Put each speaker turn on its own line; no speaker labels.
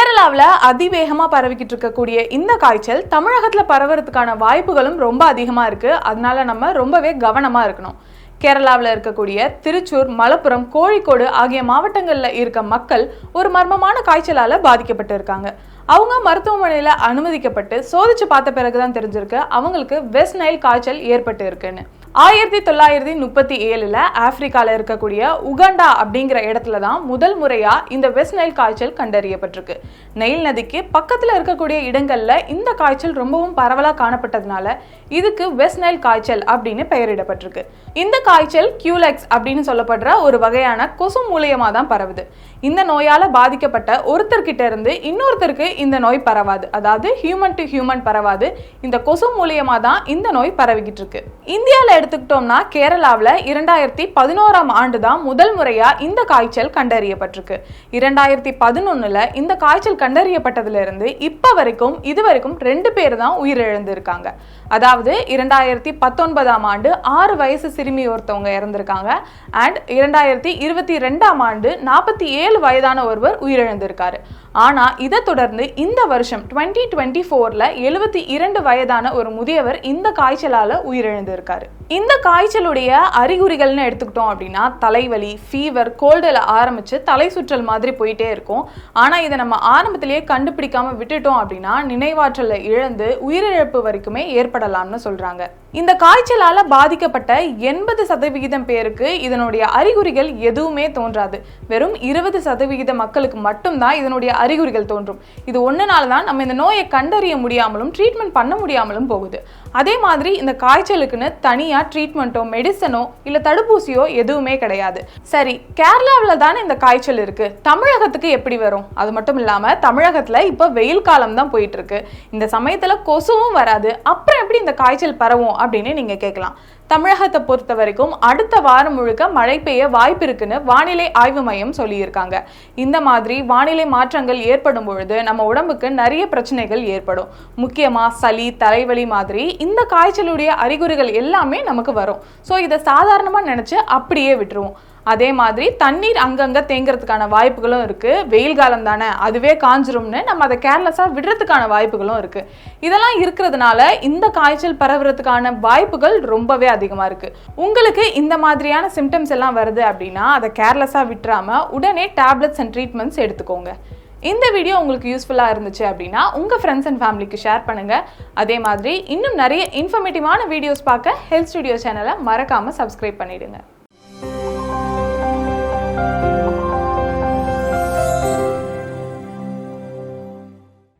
கேரளாவில் அதிவேகமாக பரவிக்கிட்டு இருக்கக்கூடிய இந்த காய்ச்சல் தமிழகத்தில் பரவறதுக்கான வாய்ப்புகளும் ரொம்ப அதிகமாக இருக்குது. அதனால நம்ம ரொம்பவே கவனமாக இருக்கணும். கேரளாவில் இருக்கக்கூடிய திருச்சூர், மலப்புரம், கோழிக்கோடு ஆகிய மாவட்டங்களில் இருக்க மக்கள் ஒரு மர்மமான காய்ச்சலால் பாதிக்கப்பட்டு இருக்காங்க. அவங்க மருத்துவமனையில் அனுமதிக்கப்பட்டு சோதிச்சு பார்த்த பிறகுதான் தெரிஞ்சிருக்கு அவங்களுக்கு வெஸ்ட் நைல் காய்ச்சல் ஏற்பட்டு இருக்குன்னு. 1937 ஆப்பிரிக்கால இருக்கக்கூடிய உகாண்டா அப்படிங்கிற இடத்துல தான் முதல் முறையா இந்த வெஸ்ட் நைல் காய்ச்சல் கண்டறியப்பட்டிருக்கு. நைல் நதிக்கு பக்கத்துல இருக்கக்கூடிய இடங்கள்ல இந்த காய்ச்சல் ரொம்பவும் பரவலா காணப்பட்டதுனால இதுக்கு வெஸ்ட் நைல் காய்ச்சல் அப்படின்னு பெயரிடப்பட்டிருக்கு. இந்த காய்ச்சல் கியூலெக்ஸ் அப்படின்னு சொல்லப்படுற ஒரு வகையான கொசு மூலியமா தான் பரவுது. இந்த நோயால பாதிக்கப்பட்ட ஒருத்தர்கிட்ட இருந்து இன்னொருத்தருக்கு இந்த நோய் பரவாது. அதாவது ஹியூமன் டு ஹியூமன் பரவாது. இந்த கொசு மூலியமா தான் இந்த நோய் பரவிக்கிட்டு இருக்கு. இந்தியாவில் எடுத்துக்கிட்டோம்னா கேரளாவில் 2011ஆம் ஆண்டு தான் முதல் முறையா இந்த காய்ச்சல் கண்டறியப்பட்டிருக்கு. 2011 இந்த காய்ச்சல் கண்டறியப்பட்டதுல இருந்து இப்ப வரைக்கும் இதுவரைக்கும் 2 பேர் தான் உயிரிழந்திருக்காங்க. அதாவது 2019ஆம் ஆண்டு 6 வயசு சிறுமி ஒருத்தவங்க இறந்திருக்காங்க. அண்ட் 2022ஆம் ஆண்டு 47 வயதான ஒருவர் உயிரிழந்திருக்காரு. ஆனா இதை தொடர்ந்து இந்த வருஷம் 2024ல 72 வயதான ஒரு முதியவர் இந்த காய்ச்சலால உயிரிழந்திருக்காரு. இந்த காய்ச்சலுடைய அறிகுறிகள்னு எடுத்துக்கிட்டோம் அப்படின்னா தலைவலி, ஃபீவர், கோல்டுல ஆரம்பிச்சு தலை சுற்றல் மாதிரி போயிட்டே இருக்கும். ஆனா இதை நம்ம ஆரம்பத்திலேயே கண்டுபிடிக்காம விட்டுட்டோம் அப்படின்னா நினைவாற்றலை இழந்து உயிரிழப்பு வரைக்குமே ஏற்படலாம்னு சொல்றாங்க. இந்த காய்ச்சலால பாதிக்கப்பட்ட 80% பேருக்கு இதனுடைய அறிகுறிகள் எதுவுமே தோன்றாது. வெறும் 20% மக்களுக்கு மட்டும்தான் இதனுடைய அறிகுறிகள் தோன்றும். இது ஒன்றுனால தான் நம்ம இந்த நோயை கண்டறிய முடியாமலும் ட்ரீட்மெண்ட் பண்ண முடியாமலும் போகுது. அதே மாதிரி இந்த காய்ச்சலுக்குன்னு தனியா ட்ரீட்மெண்ட்டோ மெடிசனோ இல்ல தடுப்பூசியோ எதுவுமே கிடையாது. சரி, கேரளாவில் தானே இந்த காய்ச்சல் இருக்கு, தமிழகத்துக்கு எப்படி வரும்? அது மட்டும் இல்லாம தமிழகத்துல இப்ப வெயில் காலம் தான் போயிட்டு இருக்கு. இந்த சமயத்துல கொசுவும் வராது, அப்புறம் எப்படி இந்த காய்ச்சல் பரவும் அப்படின்னு நீங்க கேட்கலாம். தமிழகத்தை பொறுத்த வரைக்கும் அடுத்த வாரம் முழுக்க மழை பெய்ய வாய்ப்பு இருக்குன்னு வானிலை ஆய்வு மையம் சொல்லியிருக்காங்க. இந்த மாதிரி வானிலை மாற்றங்கள் ஏற்படும் பொழுது நம்ம உடம்புக்கு நிறைய பிரச்சனைகள் ஏற்படும். முக்கியமா சளி, தலைவலி மாதிரி இந்த காய்ச்சலுடைய அறிகுறிகள் எல்லாமே நமக்கு வரும். ஸோ இதை சாதாரணமா நினைச்சு அப்படியே விட்டுருவோம். அதே மாதிரி தண்ணீர் அங்கங்க தேங்கிறதுக்கான வாய்ப்புகளும் இருக்கு. வெயில் காலம் தானே, அதுவே காஞ்சிரும்னு நம்ம அதை கேர்லெஸ்ஸா விடுறதுக்கான வாய்ப்புகளும் இருக்கு. இதெல்லாம் இருக்கிறதுனால இந்த காய்ச்சல் பரவுறதுக்கான வாய்ப்புகள் ரொம்பவே அதிகமா இருக்கு. உங்களுக்கு இந்த மாதிரியான சிம்டம்ஸ் எல்லாம் வருது அப்படின்னா அதை கேர்லெஸ்ஸா விட்டுறாம உடனே டேப்லெட்ஸ் அண்ட் ட்ரீட்மெண்ட்ஸ் எடுத்துக்கோங்க. இந்த வீடியோ உங்களுக்கு யூஸ்ஃபுல்லாக இருந்துச்சு அப்படின்னா உங்கள் ஃப்ரெண்ட்ஸ் அண்ட் ஃபேமிலிக்கு ஷேர் பண்ணுங்கள். அதே மாதிரி இன்னும் நிறைய இன்ஃபர்மேட்டிவான வீடியோஸ் பார்க்க ஹெல்த் ஸ்டுடியோ சேனலை மறக்காமல் சப்ஸ்கிரைப் பண்ணிவிடுங்க.